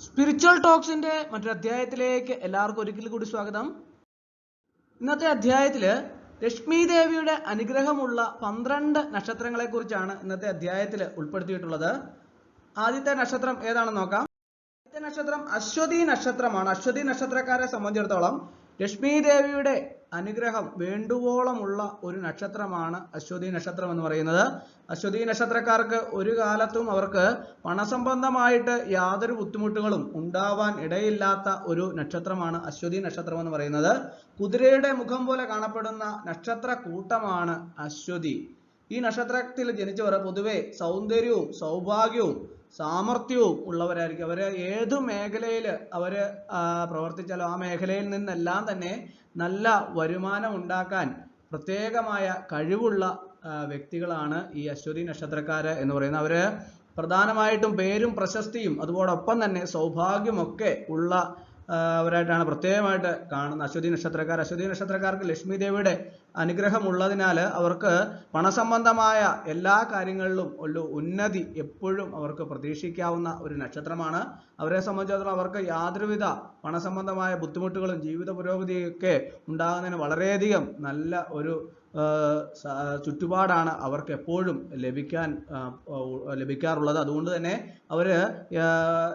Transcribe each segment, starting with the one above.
Spiritual ടോക്സിന്റെ മറ്റൊരു അധ്യായത്തിലേക്ക് എല്ലാവർക്കും ഒരിക്കൽ കൂടി സ്വാഗതം. ഇന്നത്തെ അധ്യായത്തില് ലക്ഷ്മി ദേവിയുടെ അനുഗ്രഹമുള്ള 12 നക്ഷത്രങ്ങളെ കുറിച്ചാണ് ഇന്നത്തെ അധ്യായത്തിൽ ഉൾപ്പെടുത്തിയിട്ടുള്ളത്. ആദ്യത്തെ നക്ഷത്രം ഏതാണെന്ന് നോക്കാം. ആദ്യത്തെ നക്ഷത്രം അശ്വതി നക്ഷത്രമാണ്. അശ്വതി നക്ഷത്രക്കാരെ സംബന്ധിച്ചിടത്തോളം ലക്ഷ്മി ദേവിയുടെ അനുഗ്രഹം വേണ്ടുവോളമുള്ള ഒരു നക്ഷത്രമാണ് അശ്വതി നക്ഷത്രം എന്ന് പറയുന്നത്. അശ്വതി നക്ഷത്രക്കാർക്ക് ഒരു കാലത്തും അവർക്ക് പണസംബന്ധമായിട്ട് യാതൊരു ബുദ്ധിമുട്ടുകളും ഉണ്ടാവാൻ ഇടയില്ലാത്ത ഒരു നക്ഷത്രമാണ് അശ്വതി നക്ഷത്രം എന്ന് പറയുന്നത്. കുതിരയുടെ മുഖം പോലെ കാണപ്പെടുന്ന നക്ഷത്ര കൂട്ടമാണ് അശ്വതി. ഈ നക്ഷത്രത്തിൽ ജനിച്ചവർ പൊതുവെ സൗന്ദര്യവും സൗഭാഗ്യവും സാമർഥ്യവും ഉള്ളവരായിരിക്കും. അവര് ഏതു മേഖലയിൽ അവര് പ്രവർത്തിച്ചാലും ആ മേഖലയിൽ നിന്നെല്ലാം തന്നെ നല്ല വരുമാനം ഉണ്ടാക്കാൻ പ്രത്യേകമായ കഴിവുള്ള വ്യക്തികളാണ് ഈ അശ്വതി നക്ഷത്രക്കാര് എന്ന് പറയുന്നത്. അവര് പ്രധാനമായിട്ടും പേരും പ്രശസ്തിയും അതോടൊപ്പം തന്നെ സൗഭാഗ്യമൊക്കെ ഉള്ള അവരായിട്ടാണ് പ്രത്യേകമായിട്ട് കാണുന്നത് അശ്വതി നക്ഷത്രക്കാർ. അശ്വതി നക്ഷത്രക്കാർക്ക് ലക്ഷ്മി ദേവിയുടെ അനുഗ്രഹം ഉള്ളതിനാൽ അവർക്ക് പണസംബന്ധമായ എല്ലാ കാര്യങ്ങളിലും ഒരു ഉന്നതി എപ്പോഴും അവർക്ക് പ്രതീക്ഷിക്കാവുന്ന ഒരു നക്ഷത്രമാണ്. അവരെ സംബന്ധിച്ചിടത്തോളം അവർക്ക് യാതൊരുവിധ പണസംബന്ധമായ ബുദ്ധിമുട്ടുകളും ജീവിത പുരോഗതിയൊക്കെ ഉണ്ടാകുന്നതിന് വളരെയധികം നല്ല ഒരു ചുറ്റുപാടാണ് അവർക്ക് എപ്പോഴും ലഭിക്കാറുള്ളത്. അതുകൊണ്ട് തന്നെ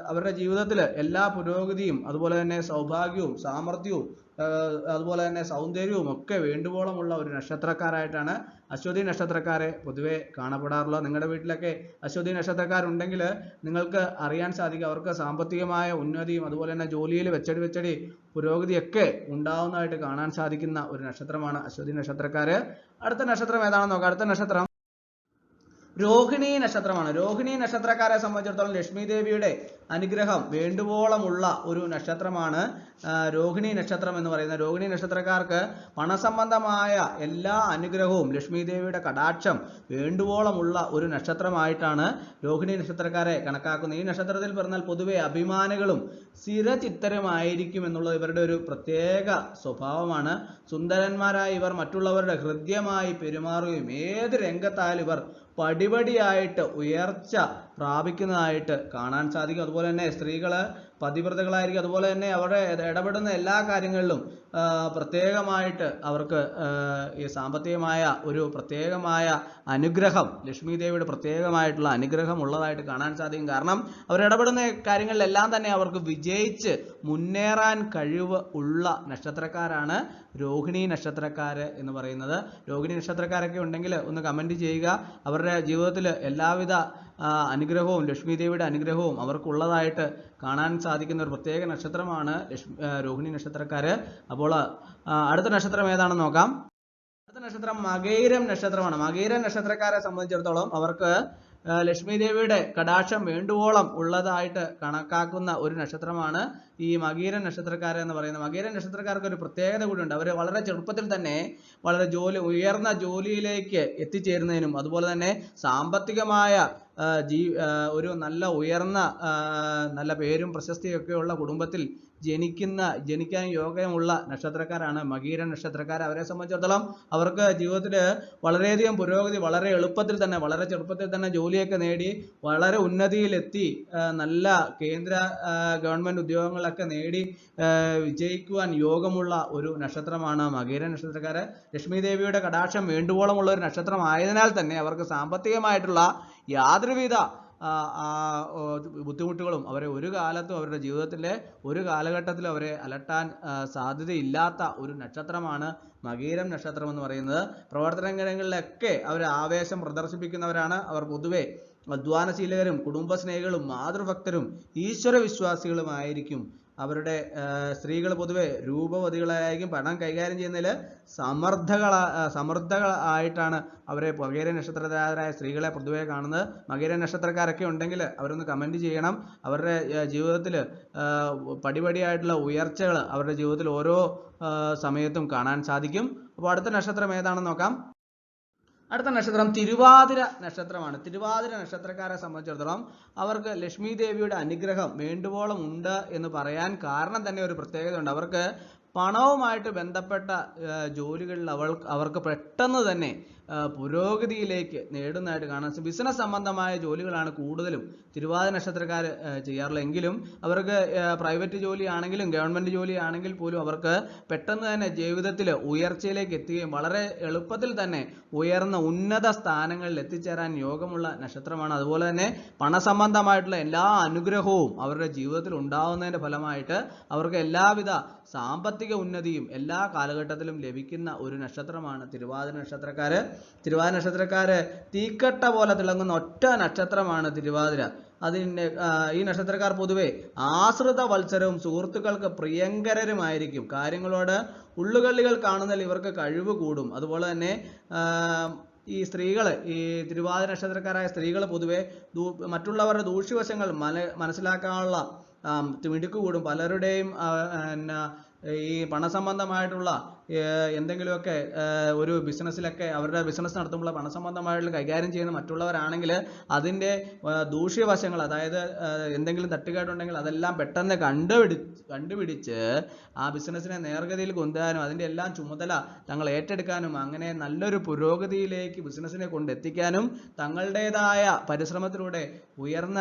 അവരുടെ ജീവിതത്തിൽ എല്ലാ പുരോഗതിയും അതുപോലെ തന്നെ സൗഭാഗ്യവും സാമർഥ്യവും അതുപോലെ തന്നെ സൗന്ദര്യവും ഒക്കെ വേണ്ടുവോളമുള്ള ഒരു നക്ഷത്രക്കാരായിട്ടാണ് അശ്വതി നക്ഷത്രക്കാരെ പൊതുവെ കാണപ്പെടാറുള്ളത്. നിങ്ങളുടെ വീട്ടിലൊക്കെ അശ്വതി നക്ഷത്രക്കാരുണ്ടെങ്കിൽ നിങ്ങൾക്ക് അറിയാൻ സാധിക്കും അവർക്ക് സാമ്പത്തികമായ ഉന്നതിയും അതുപോലെ തന്നെ ജോലിയിൽ വെച്ചടി പുരോഗതിയൊക്കെ ഉണ്ടാവുന്നതായിട്ട് കാണാൻ സാധിക്കുന്ന ഒരു നക്ഷത്രമാണ് അശ്വതി നക്ഷത്രക്കാര്. അടുത്ത നക്ഷത്രം ഏതാണെന്ന് നോക്കാം. അടുത്ത നക്ഷത്രം രോഹിണി നക്ഷത്രമാണ്. രോഹിണി നക്ഷത്രക്കാരെ സംബന്ധിച്ചിടത്തോളം ലക്ഷ്മി ദേവിയുടെ അനുഗ്രഹം വേണ്ടുവോളമുള്ള ഒരു നക്ഷത്രമാണ് രോഹിണി നക്ഷത്രം എന്ന് പറയുന്നത്. രോഹിണി നക്ഷത്രക്കാർക്ക് പണസംബന്ധമായ എല്ലാ അനുഗ്രഹവും ലക്ഷ്മി ദേവിയുടെ കടാക്ഷം വേണ്ടുവോളമുള്ള ഒരു നക്ഷത്രമായിട്ടാണ് രോഹിണി നക്ഷത്രക്കാരെ കണക്കാക്കുന്നത്. ഈ നക്ഷത്രത്തിൽ പറഞ്ഞാൽ പൊതുവെ അഭിമാനികളും സ്ഥിരചിത്തരുമായിരിക്കും എന്നുള്ളത് ഇവരുടെ ഒരു പ്രത്യേക സ്വഭാവമാണ്. സുന്ദരന്മാരായ ഇവർ മറ്റുള്ളവരുടെ ഹൃദ്യമായി പെരുമാറുകയും ഏത് രംഗത്തായാലും ഇവർ പടിപടിയായിട്ട് ഉയർച്ച പ്രാപിക്കുന്നതായിട്ട് കാണാൻ സാധിക്കും. അതുപോലെ തന്നെ സ്ത്രീകള് പതിവ്രതകളായിരിക്കും. അതുപോലെ തന്നെ അവരുടെ ഇടപെടുന്ന എല്ലാ കാര്യങ്ങളിലും പ്രത്യേകമായിട്ട് അവർക്ക് ഈ സാമ്പത്തികമായ ഒരു പ്രത്യേകമായ അനുഗ്രഹം ലക്ഷ്മി ദേവിയുടെ പ്രത്യേകമായിട്ടുള്ള അനുഗ്രഹം ഉള്ളതായിട്ട് കാണാൻ സാധിക്കും. കാരണം അവരിടപെടുന്ന കാര്യങ്ങളിലെല്ലാം തന്നെ അവർക്ക് വിജയിച്ച് മുന്നേറാൻ കഴിവ് ഉള്ള നക്ഷത്രക്കാരാണ് രോഹിണി നക്ഷത്രക്കാര് എന്ന് പറയുന്നത്. രോഹിണി നക്ഷത്രക്കാരൊക്കെ ഉണ്ടെങ്കിൽ ഒന്ന് കമന്റ് ചെയ്യുക. അവരുടെ ജീവിതത്തിൽ എല്ലാവിധ അനുഗ്രഹവും ലക്ഷ്മി ദേവിയുടെ അനുഗ്രഹവും അവർക്കുള്ളതായിട്ട് കാണാൻ സാധിക്കുന്ന ഒരു പ്രത്യേക നക്ഷത്രമാണ് രോഹിണി നക്ഷത്രക്കാര്. അപ്പോൾ അടുത്ത നക്ഷത്രം ഏതാണെന്ന് നോക്കാം. അടുത്ത നക്ഷത്രം മകയിരം നക്ഷത്രമാണ്. മകയിരം നക്ഷത്രക്കാരെ സംബന്ധിച്ചിടത്തോളം അവർക്ക് ലക്ഷ്മി ദേവിയുടെ കടാക്ഷം വേണ്ടുവോളം ഉള്ളതായിട്ട് കണക്കാക്കുന്ന ഒരു നക്ഷത്രമാണ് ഈ മകീരൻ നക്ഷത്രക്കാരെ എന്ന് പറയുന്നത്. മകീരൻ നക്ഷത്രക്കാർക്ക് ഒരു പ്രത്യേകത കൂടിയുണ്ട്. അവർ വളരെ ചെറുപ്പത്തിൽ തന്നെ വളരെ ഉയർന്ന ജോലിയിലേക്ക് എത്തിച്ചേരുന്നതിനും അതുപോലെ തന്നെ സാമ്പത്തികമായ ഒരു നല്ല ഉയർന്ന നല്ല പേരും പ്രശസ്തിയൊക്കെയുള്ള കുടുംബത്തിൽ ജനിക്കാൻ യോഗ്യമുള്ള നക്ഷത്രക്കാരാണ് മകീരൻ നക്ഷത്രക്കാർ. അവരെ സംബന്ധിച്ചിടത്തോളം അവർക്ക് ജീവിതത്തിൽ വളരെയധികം പുരോഗതി വളരെ എളുപ്പത്തിൽ തന്നെ വളരെ ചെറുപ്പത്തിൽ തന്നെ ജോലിയൊക്കെ നേടി വളരെ ഉന്നതിയിലെത്തി നല്ല കേന്ദ്ര ഗവൺമെന്റ് ഉദ്യോഗങ്ങളൊക്കെ നേടി വിജയിക്കുവാൻ യോഗമുള്ള ഒരു നക്ഷത്രമാണ് മകീരൻ നക്ഷത്രക്കാര്. ലക്ഷ്മി ദേവിയുടെ കടാക്ഷം വേണ്ടുവോളമുള്ള ഒരു നക്ഷത്രം ആയതിനാൽ തന്നെ അവർക്ക് സാമ്പത്തികമായിട്ടുള്ള യാതൊരുവിധ ബുദ്ധിമുട്ടുകളും അവരെ ഒരു കാലത്തും അവരുടെ ജീവിതത്തിലെ ഒരു കാലഘട്ടത്തിലും അവരെ അലട്ടാൻ സാധ്യതയില്ലാത്ത ഒരു നക്ഷത്രമാണ് മകീരം നക്ഷത്രം എന്ന് പറയുന്നത്. പ്രവർത്തനങ്ങളിലൊക്കെ അവർ ആവേശം പ്രദർശിപ്പിക്കുന്നവരാണ്. അവർ പൊതുവെ അധ്വാനശീലകരും കുടുംബസ്നേഹികളും മാതൃഭക്തരും ഈശ്വര വിശ്വാസികളുമായിരിക്കും. അവരുടെ സ്ത്രീകൾ പൊതുവെ രൂപവതികളായിരിക്കും. പണം കൈകാര്യം ചെയ്യുന്നതിൽ സമർത്ഥകളായിട്ടാണ് അവരെ മകീര നക്ഷത്രക്കാരായ സ്ത്രീകളെ പൊതുവെ കാണുന്നത്. മകീര നക്ഷത്രക്കാരൊക്കെ ഉണ്ടെങ്കിൽ അവരൊന്ന് കമന്റ് ചെയ്യണം. അവരുടെ ജീവിതത്തിൽ പടിപടിയായിട്ടുള്ള ഉയർച്ചകൾ അവരുടെ ജീവിതത്തിൽ ഓരോ സമയത്തും കാണാൻ സാധിക്കും. അപ്പോൾ അടുത്ത നക്ഷത്രം ഏതാണെന്ന് നോക്കാം. അടുത്ത നക്ഷത്രം തിരുവാതിര നക്ഷത്രമാണ്. തിരുവാതിര നക്ഷത്രക്കാരെ സംബന്ധിച്ചിടത്തോളം അവർക്ക് ലക്ഷ്മി ദേവിയുടെ അനുഗ്രഹം വേണ്ടുവോളം ഉണ്ട് എന്ന് പറയാൻ കാരണം തന്നെ ഒരു പ്രത്യേകതയുണ്ട്. അവർക്ക് പണവുമായിട്ട് ബന്ധപ്പെട്ട ജോലികളിൽ അവർക്ക് പെട്ടെന്ന് തന്നെ പുരോഗതിയിലേക്ക് നേടുന്നതായിട്ട് കാണാം. ബിസിനസ് സംബന്ധമായ ജോലികളാണ് കൂടുതലും തിരുവാതിര നക്ഷത്രക്കാർ ചെയ്യാറുള്ളത്. എങ്കിലും അവർക്ക് പ്രൈവറ്റ് ജോലിയാണെങ്കിലും ഗവൺമെൻറ് ജോലിയാണെങ്കിൽ പോലും അവർക്ക് പെട്ടെന്ന് തന്നെ ജീവിതത്തിൽ ഉയർച്ചയിലേക്ക് എത്തുകയും വളരെ എളുപ്പത്തിൽ തന്നെ ഉയർന്ന ഉന്നത സ്ഥാനങ്ങളിൽ എത്തിച്ചേരാൻ യോഗമുള്ള നക്ഷത്രമാണ്. അതുപോലെ തന്നെ പണസംബന്ധമായിട്ടുള്ള എല്ലാ അനുഗ്രഹവും അവരുടെ ജീവിതത്തിൽ ഉണ്ടാവുന്നതിൻ്റെ ഫലമായിട്ട് അവർക്ക് എല്ലാവിധ സാമ്പത്തിക ഉന്നതിയും എല്ലാ കാലഘട്ടത്തിലും ലഭിക്കുന്ന ഒരു നക്ഷത്രമാണ് തിരുവാതിര നക്ഷത്രക്കാർ. തിരുവാതിര നക്ഷത്രക്കാർ തീക്കട്ട പോലെ തിളങ്ങുന്ന ഒറ്റ നക്ഷത്രമാണ് തിരുവാതിര. ഈ നക്ഷത്രക്കാർ പൊതുവെ ആശ്രിത വത്സരവും സുഹൃത്തുക്കൾക്ക് പ്രിയങ്കരരുമായിരിക്കും. കാര്യങ്ങളോട് ഉള്ളുകള്ളികൾ കാണുന്നതിൽ ഇവർക്ക് കഴിവ് കൂടും. അതുപോലെ തന്നെ ഈ സ്ത്രീകൾ, ഈ തിരുവാതിര നക്ഷത്രക്കാരായ സ്ത്രീകൾ പൊതുവെ മറ്റുള്ളവരുടെ ദൂഷ്യവശങ്ങൾ മനസ്സിലാക്കാനുള്ള മിടുക്ക് കൂടും. പലരുടെയും ഈ പണസംബന്ധമായിട്ടുള്ള എന്തെങ്കിലുമൊക്കെ ഒരു ബിസിനസ്സിലൊക്കെ അവരുടെ ബിസിനസ് നടത്തുമ്പോൾ പണസംബന്ധമായിട്ടുള്ള കൈകാര്യം ചെയ്യുന്ന മറ്റുള്ളവരാണെങ്കിൽ അതിൻ്റെ ദൂഷ്യവശങ്ങൾ, അതായത് എന്തെങ്കിലും തട്ടുകേടുണ്ടെങ്കിൽ അതെല്ലാം പെട്ടെന്ന് കണ്ടുപിടിച്ച് ആ ബിസിനസ്സിനെ നേർഗതിയിൽ കൊണ്ടുവരാനും അതിൻ്റെ എല്ലാം ചുമതല തങ്ങൾ ഏറ്റെടുക്കാനും അങ്ങനെ നല്ലൊരു പുരോഗതിയിലേക്ക് ബിസിനസ്സിനെ കൊണ്ടെത്തിക്കാനും തങ്ങളുടേതായ പരിശ്രമത്തിലൂടെ ഉയർന്ന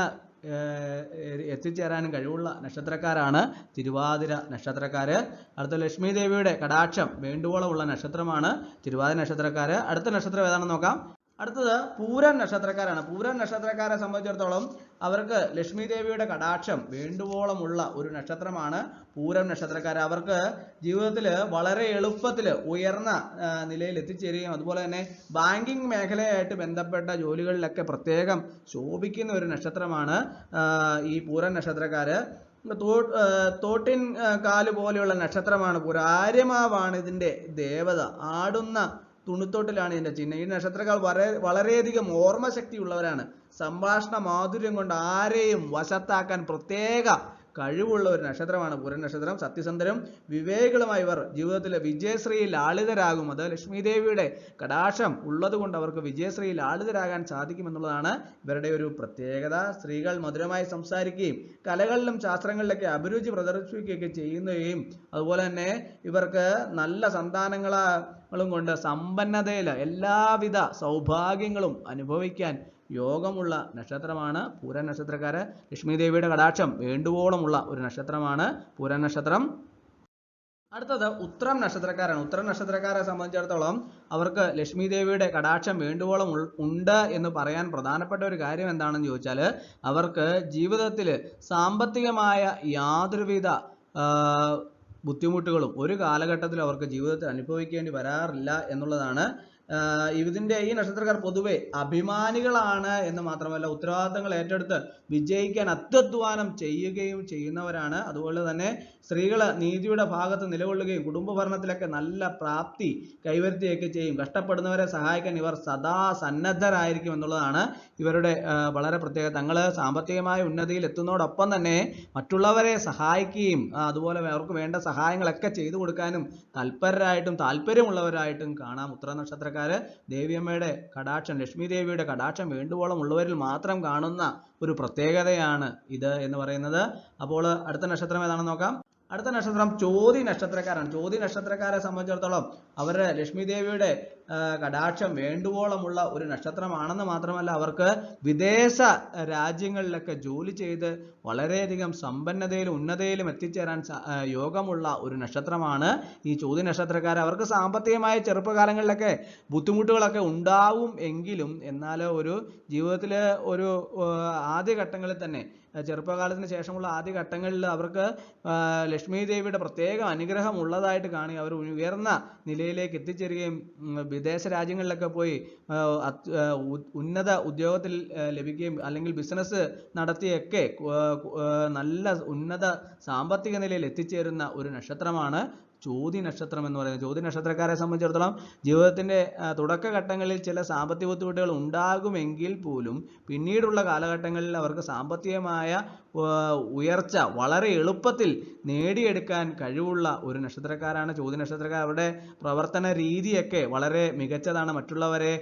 എത്തിച്ചേരാനും കഴിവുള്ള നക്ഷത്രക്കാരാണ് തിരുവാതിര നക്ഷത്രക്കാർ. അടുത്ത ലക്ഷ്മി ദേവിയുടെ കടാക്ഷം വേണ്ടുവോളമുള്ള നക്ഷത്രമാണ് തിരുവാതിര നക്ഷത്രക്കാർ. അടുത്ത നക്ഷത്രം ഏതാണെന്ന് നോക്കാം. അടുത്തത് പൂരം നക്ഷത്രക്കാരാണ്. പൂരം നക്ഷത്രക്കാരെ സംബന്ധിച്ചിടത്തോളം അവർക്ക് ലക്ഷ്മി ദേവിയുടെ കടാക്ഷം വേണ്ടുവോളമുള്ള ഒരു നക്ഷത്രമാണ് പൂരം നക്ഷത്രക്കാർ. അവർക്ക് ജീവിതത്തിൽ വളരെ എളുപ്പത്തിൽ ഉയർന്ന നിലയിൽ എത്തിച്ചേരുകയും അതുപോലെ തന്നെ ബാങ്കിങ് മേഖലയായിട്ട് ബന്ധപ്പെട്ട ജോലികളിലൊക്കെ പ്രത്യേകം ശോഭിക്കുന്ന ഒരു നക്ഷത്രമാണ് ഈ പൂരം നക്ഷത്രക്കാർ. തോട്ടിൻ കാല് പോലെയുള്ള നക്ഷത്രമാണ് പൂരം. ആര്യമാവാണ് ഇതിൻ്റെ ദേവത. ആടുന്ന തുണിത്തോട്ടിലാണ് ഇതിൻ്റെ ചിഹ്നം. ഈ നക്ഷത്രക്കാർ വളരെയധികം ഓർമ്മശക്തിയുള്ളവരാണ്. സംഭാഷണ മാധുര്യം കൊണ്ട് ആരെയും വശത്താക്കാൻ പ്രത്യേക കഴിവുള്ള ഒരു നക്ഷത്രമാണ് പൂരം നക്ഷത്രം. സത്യസന്ധരും വിവേകികളുമായി ഇവർ ജീവിതത്തിൽ വിജയശ്രീ ലാളിതരാകും. അത് ലക്ഷ്മി ദേവിയുടെ കടാക്ഷം ഉള്ളത് കൊണ്ട് അവർക്ക് വിജയശ്രീ ലാളിതരാകാൻ സാധിക്കുമെന്നുള്ളതാണ് ഇവരുടെ ഒരു പ്രത്യേകത. സ്ത്രീകൾ മധുരമായി സംസാരിക്കുകയും കലകളിലും ശാസ്ത്രങ്ങളിലൊക്കെ അഭിരുചി പ്രദർശിപ്പിക്കുകയൊക്കെ ചെയ്യുകയും അതുപോലെ തന്നെ ഇവർക്ക് നല്ല സന്താനങ്ങളും കൊണ്ട് സമ്പന്നതയിൽ എല്ലാവിധ സൗഭാഗ്യങ്ങളും അനുഭവിക്കാൻ യോഗമുള്ള നക്ഷത്രമാണ് പൂരം നക്ഷത്രക്കാര്. ലക്ഷ്മി ദേവിയുടെ കടാക്ഷം വേണ്ടുവോളമുള്ള ഒരു നക്ഷത്രമാണ് പൂരം നക്ഷത്രം. അടുത്തത് ഉത്രം നക്ഷത്രക്കാരാണ്. ഉത്രം നക്ഷത്രക്കാരെ സംബന്ധിച്ചിടത്തോളം അവർക്ക് ലക്ഷ്മി ദേവിയുടെ കടാക്ഷം വേണ്ടുവോളം ഉണ്ട് എന്ന് പറയാൻ പ്രധാനപ്പെട്ട ഒരു കാര്യം എന്താണെന്ന് ചോദിച്ചാൽ അവർക്ക് ജീവിതത്തിൽ സാമ്പത്തികമായ യാതൊരുവിധ ബുദ്ധിമുട്ടുകളും ഒരു കാലഘട്ടത്തിൽ അവർക്ക് ജീവിതത്തിൽ അനുഭവിക്കേണ്ടി വരാറില്ല എന്നുള്ളതാണ്. ഈ നക്ഷത്രക്കാർ പൊതുവെ അഭിമാനികളാണ് എന്ന് മാത്രമല്ല ഉത്തരവാദിത്തങ്ങൾ ഏറ്റെടുത്ത് വിജയിക്കാൻ അത്യധ്വാനം ചെയ്യുകയും ചെയ്യുന്നവരാണ്. അതുപോലെ തന്നെ സ്ത്രീകൾ നീതിയുടെ ഭാഗത്ത് നിലകൊള്ളുകയും കുടുംബ ഭരണത്തിലൊക്കെ നല്ല പ്രാപ്തി കൈവരുത്തുകയൊക്കെ ചെയ്യും. കഷ്ടപ്പെടുന്നവരെ സഹായിക്കാൻ ഇവർ സദാ സന്നദ്ധരായിരിക്കും എന്നുള്ളതാണ് ഇവരുടെ വളരെ പ്രത്യേകത. തങ്ങൾ സാമ്പത്തികമായ ഉന്നതിയിൽ എത്തുന്നതോടൊപ്പം തന്നെ മറ്റുള്ളവരെ സഹായിക്കുകയും അതുപോലെ അവർക്ക് വേണ്ട സഹായങ്ങളൊക്കെ ചെയ്തു കൊടുക്കാനും തൽപരരായിട്ടും താല്പര്യമുള്ളവരായിട്ടും കാണാം ഉത്തര നക്ഷത്രക്കാർ. ദേവിയമ്മയുടെ കടാക്ഷം, ലക്ഷ്മി ദേവിയുടെ കടാക്ഷം വേണ്ടുവോളം ഉള്ളവരിൽ മാത്രം കാണുന്ന ഒരു പ്രത്യേകതയാണ് ഇത് എന്ന് പറയുന്നത്. അപ്പോൾ അടുത്ത നക്ഷത്രം ഏതാണെന്ന് നോക്കാം. അടുത്ത നക്ഷത്രം ചോതി നക്ഷത്രക്കാരാണ്. ചോതി നക്ഷത്രക്കാരെ സംബന്ധിച്ചിടത്തോളം അവരുടെ ലക്ഷ്മി ദേവിയുടെ കടാക്ഷം വേണ്ടുവോളമുള്ള ഒരു നക്ഷത്രമാണെന്ന് മാത്രമല്ല അവർക്ക് വിദേശ രാജ്യങ്ങളിലൊക്കെ ജോലി ചെയ്ത് വളരെയധികം സമ്പന്നതയിലും ഉന്നതയിലും എത്തിച്ചേരാൻ യോഗമുള്ള ഒരു നക്ഷത്രമാണ് ഈ ചോതി നക്ഷത്രക്കാർ. അവർക്ക് സാമ്പത്തികമായ ചെറുപ്പകാലങ്ങളിലൊക്കെ ബുദ്ധിമുട്ടുകളൊക്കെ ഉണ്ടാവും എങ്കിലും എന്നാൽ ഒരു ജീവിതത്തിൽ ഒരു ആദ്യഘട്ടങ്ങളിൽ തന്നെ ചെറുപ്പകാലത്തിന് ശേഷമുള്ള ആദ്യഘട്ടങ്ങളിൽ അവർക്ക് ലക്ഷ്മി ദേവിയുടെ പ്രത്യേക അനുഗ്രഹം ഉള്ളതായിട്ട് കാണി അവർ ഉയർന്ന നിലയിലേക്ക് എത്തിച്ചേരുകയും വിദേശ രാജ്യങ്ങളിലൊക്കെ പോയി ഉന്നത ഉദ്യോഗത്തിൽ ലഭിക്കുകയും അല്ലെങ്കിൽ ബിസിനസ് നടത്തിയൊക്കെ നല്ല ഉന്നത സാമ്പത്തിക നിലയിൽ എത്തിച്ചേരുന്ന ഒരു നക്ഷത്രമാണ് ചോതി നക്ഷത്രം എന്ന് പറയുന്നത്. ചോതി നക്ഷത്രക്കാരെ സംബന്ധിച്ചിടത്തോളം ജീവിതത്തിൻ്റെ തുടക്കഘട്ടങ്ങളിൽ ചില സാമ്പത്തിക ബുദ്ധിമുട്ടുകൾ ഉണ്ടാകുമെങ്കിൽ പോലും പിന്നീടുള്ള കാലഘട്ടങ്ങളിൽ അവർക്ക് സാമ്പത്തികമായ ഉയർച്ച വളരെ എളുപ്പത്തിൽ നേടിയെടുക്കാൻ കഴിവുള്ള ഒരു നക്ഷത്രക്കാരാണ് ചോതി നക്ഷത്രക്കാർ. അവരുടെ പ്രവർത്തന രീതിയൊക്കെ വളരെ മികച്ചതാണ്. മറ്റുള്ളവരെ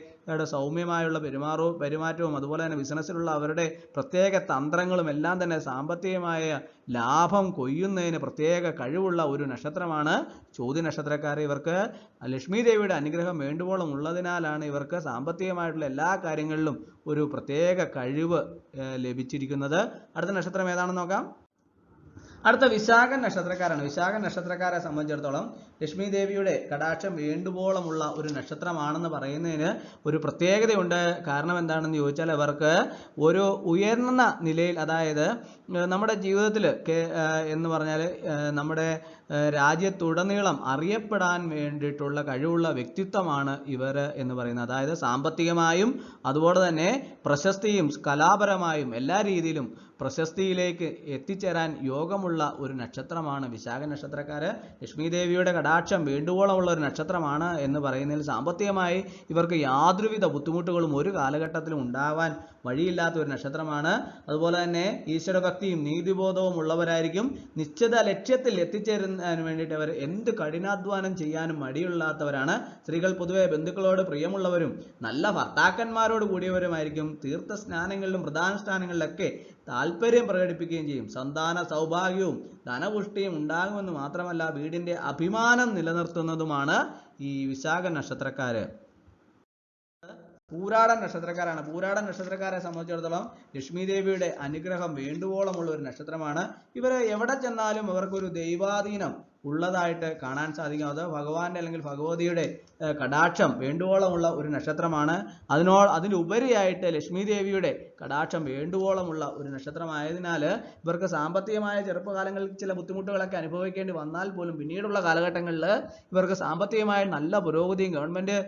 സൗമ്യമായുള്ള പെരുമാറ്റവും അതുപോലെ തന്നെ ബിസിനസ്സിലുള്ള അവരുടെ പ്രത്യേക തന്ത്രങ്ങളും എല്ലാം തന്നെ സാമ്പത്തികമായ ലാഭം കൊയ്യുന്നതിന് പ്രത്യേക കഴിവുള്ള ഒരു നക്ഷത്രമാണ് ചോതി നക്ഷത്രക്കാർ. ഇവർക്ക് ലക്ഷ്മി ദേവിയുടെ അനുഗ്രഹം വേണ്ടുവോളം ഉള്ളതിനാലാണ് ഇവർക്ക് സാമ്പത്തികമായിട്ടുള്ള എല്ലാ കാര്യങ്ങളിലും ഒരു പ്രത്യേക കഴിവ് ലഭിച്ചിരിക്കുന്നത്. അടുത്ത നക്ഷത്രം ഏതാണെന്ന് നോക്കാം. അടുത്ത വിശാഖൻ നക്ഷത്രക്കാരാണ്. വിശാഖൻ നക്ഷത്രക്കാരെ സംബന്ധിച്ചിടത്തോളം ലക്ഷ്മി ദേവിയുടെ കടാക്ഷം വേണ്ടുവോളമുള്ള ഒരു നക്ഷത്രമാണെന്ന് പറയുന്നതിന് ഒരു പ്രത്യേകതയുണ്ട്. കാരണം എന്താണെന്ന് ചോദിച്ചാൽ അവർക്ക് ഒരു ഉയർന്ന നിലയിൽ, അതായത് നമ്മുടെ ജീവിതത്തിൽ എന്ന് പറഞ്ഞാൽ നമ്മുടെ രാജ്യത്തുടനീളം അറിയപ്പെടാൻ വേണ്ടിയിട്ടുള്ള കഴിവുള്ള വ്യക്തിത്വമാണ് ഇവർ എന്ന് പറയുന്നത്. അതായത് സാമ്പത്തികമായും അതുപോലെ തന്നെ പ്രശസ്തിയും കലാപരമായും എല്ലാ രീതിയിലും പ്രശസ്തിയിലേക്ക് എത്തിച്ചേരാൻ യോഗമുള്ള ഒരു നക്ഷത്രമാണ് വിശാഖ നക്ഷത്രക്കാർ. ലക്ഷ്മി ദേവിയുടെ കടാക്ഷം വേണ്ടുവോളമുള്ള ഒരു നക്ഷത്രമാണ് എന്ന് പറയുന്നതിൽ സാമ്പത്തികമായി ഇവർക്ക് യാതൊരുവിധ ബുദ്ധിമുട്ടുകളും ഒരു കാലഘട്ടത്തിലും ഉണ്ടാവാൻ വഴിയില്ലാത്ത ഒരു നക്ഷത്രമാണ്. അതുപോലെ തന്നെ ഈശ്വരഭക്തിയും നീതിബോധവും ഉള്ളവരായിരിക്കും. നിശ്ചിത ലക്ഷ്യത്തിൽ എത്തിച്ചേരുന്നതിന് വേണ്ടിയിട്ട് അവർ എന്ത് കഠിനാധ്വാനം ചെയ്യാനും മടിയില്ലാത്തവരാണ്. സ്ത്രീകൾ പൊതുവെ ബന്ധുക്കളോട് പ്രിയമുള്ളവരും നല്ല ഭർത്താക്കന്മാരോട് കൂടിയവരുമായിരിക്കും. തീർത്ഥ സ്നാനങ്ങളിലും പ്രധാന സ്ഥാനങ്ങളിലൊക്കെ താല്പര്യം പ്രകടിപ്പിക്കുകയും ചെയ്യും. സന്താന സൗഭാഗ്യവും ധനപുഷ്ടിയും ഉണ്ടാകുമെന്ന് മാത്രമല്ല വീടിന്റെ അഭിമാനം നിലനിർത്തുന്നതുമാണ് ഈ വിശാഖ നക്ഷത്രക്കാര്. പൂരാടൻ നക്ഷത്രക്കാരാണ്. പൂരാടൻ നക്ഷത്രക്കാരെ സംബന്ധിച്ചിടത്തോളം ലക്ഷ്മി ദേവിയുടെ അനുഗ്രഹം വേണ്ടുവോളമുള്ള ഒരു നക്ഷത്രമാണ്. ഇവർ എവിടെ ചെന്നാലും ഇവർക്കൊരു ദൈവാധീനം ഉള്ളതായിട്ട് കാണാൻ സാധിക്കും. അത് ഭഗവാന്റെ അല്ലെങ്കിൽ ഭഗവതിയുടെ കടാക്ഷം വേണ്ടുവോളമുള്ള ഒരു നക്ഷത്രമാണ്. അതിനുപരിയായിട്ട് ലക്ഷ്മി ദേവിയുടെ കടാക്ഷം വേണ്ടുവോളമുള്ള ഒരു നക്ഷത്രമായതിനാൽ ഇവർക്ക് സാമ്പത്തികമായ ചെറുപ്പകാലങ്ങളിൽ ചില ബുദ്ധിമുട്ടുകളൊക്കെ അനുഭവിക്കേണ്ടി വന്നാൽ പോലും പിന്നീടുള്ള കാലഘട്ടങ്ങളിൽ ഇവർക്ക് സാമ്പത്തികമായ നല്ല പുരോഗതിയും ഗവൺമെന്റ്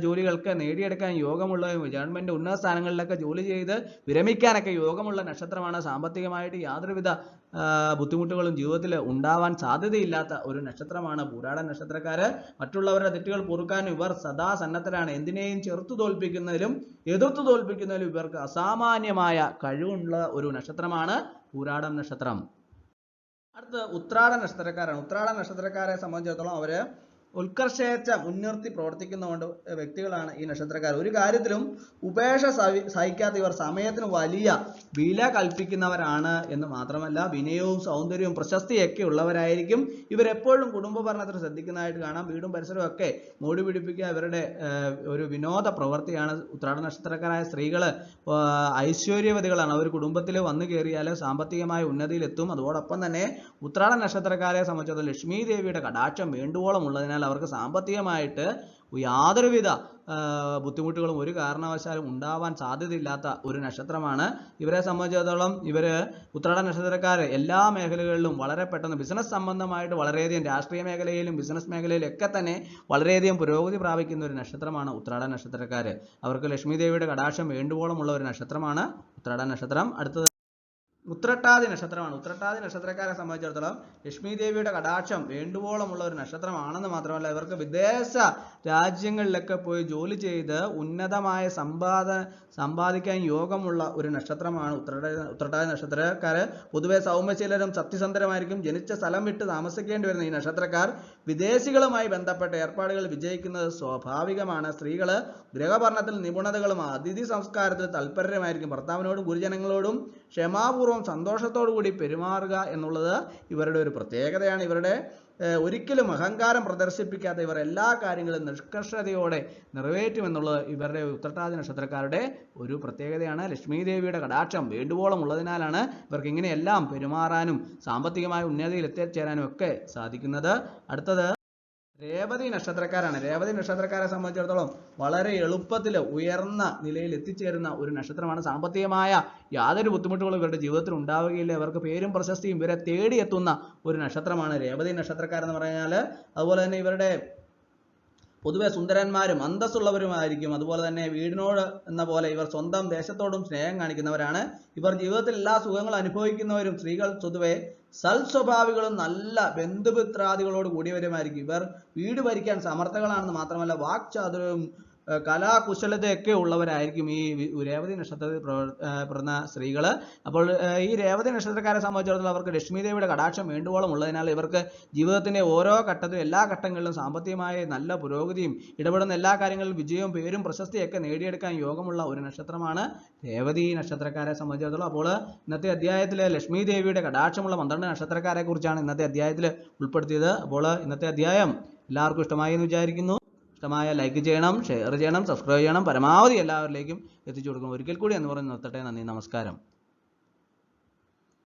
ജോലികൾക്ക് നേടിയെടുക്കാൻ യോഗമുള്ളതും ഗവൺമെന്റ് ഉന്നത സ്ഥാനങ്ങളിലൊക്കെ ജോലി ചെയ്ത് വിരമിക്കാനൊക്കെ യോഗമുള്ള നക്ഷത്രമാണ്. സാമ്പത്തികമായിട്ട് യാതൊരുവിധ ബുദ്ധിമുട്ടുകളും ജീവിതത്തിൽ ഉണ്ടാവാൻ സാധ്യതയില്ലാത്ത ഒരു നക്ഷത്രമാണ് പൂരാടൻ നക്ഷത്രക്കാര്. മറ്റുള്ളവരുടെ തെറ്റുകൾ പൊറുക്കാനും ഇവർ സദാ സന്നദ്ധരാണ്. എന്തിനേയും ചെറുത്തു തോൽപ്പിക്കുന്നതിലും എതിർത്തു തോൽപ്പിക്കുന്നതിലും ഇവർക്ക് അസാമാന്യമായ കഴിവുള്ള ഒരു നക്ഷത്രമാണ് പൂരാടൻ നക്ഷത്രം. അടുത്ത ഉത്രാടൻ നക്ഷത്രക്കാരാണ്. ഉത്രാടൻ നക്ഷത്രക്കാരെ സംബന്ധിച്ചിടത്തോളം അവര് ഉത്കർഷേച്ഛ മുൻനിർത്തി പ്രവർത്തിക്കുന്നതുകൊണ്ട് വ്യക്തികളാണ് ഈ നക്ഷത്രക്കാർ. ഒരു കാര്യത്തിലും ഉപേക്ഷ സഹിക്കാത്ത ഇവർ സമയത്തിന് വലിയ വില കൽപ്പിക്കുന്നവരാണ് എന്ന് മാത്രമല്ല വിനയവും സൗന്ദര്യവും പ്രശസ്തിയൊക്കെ ഉള്ളവരായിരിക്കും. ഇവരെപ്പോഴും കുടുംബ ഭരണത്തിൽ ശ്രദ്ധിക്കുന്നതായിട്ട് കാണാം. വീടും പരിസരവും ഒക്കെ മോടി പിടിപ്പിക്കുക ഇവരുടെ ഒരു വിനോദ പ്രവൃത്തിയാണ്. ഉത്രാട നക്ഷത്രക്കാരായ സ്ത്രീകൾ ഐശ്വര്യവതികളാണ്. അവർ കുടുംബത്തിൽ വന്നു കയറിയാൽ സാമ്പത്തികമായ ഉന്നതിയിലെത്തും. അതോടൊപ്പം തന്നെ ഉത്രാട നക്ഷത്രക്കാരെ സംബന്ധിച്ചിടത്തോളം ലക്ഷ്മി ദേവിയുടെ കടാക്ഷം വേണ്ടുവോളം ഉള്ളതിനാൽ അവർക്ക് സാമ്പത്തികമായിട്ട് യാതൊരുവിധ ബുദ്ധിമുട്ടുകളും ഒരു കാരണവശാലും ഉണ്ടാവാൻ സാധ്യതയില്ലാത്ത ഒരു നക്ഷത്രമാണ്. ഇവരെ സംബന്ധിച്ചിടത്തോളം ഉത്രാട നക്ഷത്രക്കാർ എല്ലാ മേഖലകളിലും വളരെ പെട്ടെന്ന് ബിസിനസ് സംബന്ധമായിട്ട് വളരെയധികം രാഷ്ട്രീയ മേഖലയിലും ബിസിനസ് മേഖലയിലും ഒക്കെ തന്നെ വളരെയധികം പുരോഗതി പ്രാപിക്കുന്ന ഒരു നക്ഷത്രമാണ് ഉത്രാട നക്ഷത്രക്കാർ. അവർക്ക് ലക്ഷ്മി ദേവിയുടെ കടാക്ഷം വേണ്ടുവോളമുള്ള ഒരു നക്ഷത്രമാണ് ഉത്രാട നക്ഷത്രം. അടുത്തത് ഉത്രട്ടാതി നക്ഷത്രമാണ്. ഉത്രട്ടാതി നക്ഷത്രക്കാരെ സംബന്ധിച്ചിടത്തോളം ലക്ഷ്മി ദേവിയുടെ കടാക്ഷം വേണ്ടുവോളമുള്ള ഒരു നക്ഷത്രമാണെന്ന് മാത്രമല്ല ഇവർക്ക് വിദേശ രാജ്യങ്ങളിലൊക്കെ പോയി ജോലി ചെയ്ത് ഉന്നതമായ സമ്പാദിക്കാൻ യോഗമുള്ള ഒരു നക്ഷത്രമാണ് ഉത്രട്ടാതി നക്ഷത്രക്കാര്. പൊതുവെ സൗമ്യശീലരും സത്യസന്ധരമായിരിക്കും. ജനിച്ച സ്ഥലം വിട്ട് താമസിക്കേണ്ടി വരുന്ന ഈ നക്ഷത്രക്കാർ വിദേശികളുമായി ബന്ധപ്പെട്ട ഏർപ്പാടുകൾ വിജയിക്കുന്നത് സ്വാഭാവികമാണ്. സ്ത്രീകള് ഗൃഹഭരണത്തിൽ നിപുണതകളും അതിഥി സംസ്കാരത്തിൽ തൽപരമായിരിക്കും. ഭർത്താവിനോടും ഗുരുജനങ്ങളോടും ക്ഷമാപൂർവ്വം സന്തോഷത്തോടു കൂടി പെരുമാറുക എന്നുള്ളത് ഇവരുടെ ഒരു പ്രത്യേകതയാണ്. ഇവരുടെ ഒരിക്കലും അഹങ്കാരം പ്രദർശിപ്പിക്കാത്ത ഇവർ എല്ലാ കാര്യങ്ങളും നിഷ്കർഷതയോടെ നിറവേറ്റുമെന്നുള്ളത് ഇവരുടെ ഉത്രട്ടാതി നക്ഷത്രക്കാരുടെ ഒരു പ്രത്യേകതയാണ്. ലക്ഷ്മി ദേവിയുടെ കടാക്ഷം വേണ്ടുവോളം ഉള്ളതിനാലാണ് ഇവർക്ക് ഇങ്ങനെയെല്ലാം പെരുമാറാനും സാമ്പത്തികമായ ഉന്നതിയിൽ എത്തിച്ചേരാനും ഒക്കെ സാധിക്കുന്നത്. അടുത്തത് രേവതി നക്ഷത്രക്കാരാണ്. രേവതി നക്ഷത്രക്കാരെ സംബന്ധിച്ചിടത്തോളം വളരെ എളുപ്പത്തിൽ ഉയർന്ന നിലയിൽ എത്തിച്ചേരുന്ന ഒരു നക്ഷത്രമാണ്. സാമ്പത്തികമായ യാതൊരു ബുദ്ധിമുട്ടുകളും ഇവരുടെ ജീവിതത്തിൽ ഉണ്ടാവുകയില്ല. ഇവർക്ക് പേരും പ്രശസ്തിയും ഇവരെ തേടിയെത്തുന്ന ഒരു നക്ഷത്രമാണ് രേവതി നക്ഷത്രക്കാരെന്ന് പറഞ്ഞാൽ. അതുപോലെ തന്നെ ഇവരുടെ പൊതുവെ സുന്ദരന്മാരും അന്തസ്സുള്ളവരുമായിരിക്കും. അതുപോലെ തന്നെ വീടിനോട് എന്ന പോലെ ഇവർ സ്വന്തം ദേശത്തോടും സ്നേഹം കാണിക്കുന്നവരാണ്. ഇവർ ജീവിതത്തിൽ എല്ലാ സുഖങ്ങളും അനുഭവിക്കുന്നവരും. സ്ത്രീകൾ പൊതുവെ സൽസ്വഭാവികളും നല്ല ബന്ധുമിത്രാദികളോട് കൂടിയവരുമായിരിക്കും. ഇവർ വീട് ഭരിക്കാൻ സമർത്ഥകളാണെന്ന് മാത്രമല്ല വാക്ചാതുര്യവും കലാകുശലതയൊക്കെ ഉള്ളവരായിരിക്കും ഈ രേവതി നക്ഷത്രത്തിൽ പിറന്ന സ്ത്രീകൾ. അപ്പോൾ ഈ രേവതി നക്ഷത്രക്കാരെ സംബന്ധിച്ചിടത്തോളം അവർക്ക് ലക്ഷ്മി ദേവിയുടെ കടാക്ഷം വേണ്ടുവോളം ഉള്ളതിനാൽ ഇവർക്ക് ജീവിതത്തിന്റെ ഓരോ ഘട്ടത്തിലും എല്ലാ ഘട്ടങ്ങളിലും സാമ്പത്തികമായ നല്ല പുരോഗതിയും ഇടപെടുന്ന എല്ലാ കാര്യങ്ങളിലും വിജയവും പേരും പ്രശസ്തിയൊക്കെ നേടിയെടുക്കാൻ യോഗമുള്ള ഒരു നക്ഷത്രമാണ് രേവതി നക്ഷത്രക്കാരെ സംബന്ധിച്ചിടത്തോളം. അപ്പോൾ ഇന്നത്തെ അധ്യായത്തിൽ ലക്ഷ്മി ദേവിയുടെ കടാക്ഷമുള്ള 12 നക്ഷത്രക്കാരെ കുറിച്ചാണ് ഇന്നത്തെ അധ്യായത്തിൽ ഉൾപ്പെടുത്തിയത്. അപ്പോൾ ഇന്നത്തെ അധ്യായം എല്ലാവർക്കും ഇഷ്ടമായി എന്ന് വിചാരിക്കുന്നു. ഇഷ്ടമായ ലൈക്ക് ചെയ്യണം, ഷെയർ ചെയ്യണം, സബ്സ്ക്രൈബ് ചെയ്യണം, പരമാവധി എല്ലാവരിലേക്കും എത്തിച്ചു കൊടുക്കണം. ഒരിക്കൽ കൂടി എന്ന് പറഞ്ഞ് നിർത്തട്ടെ. നന്ദി, നമസ്കാരം.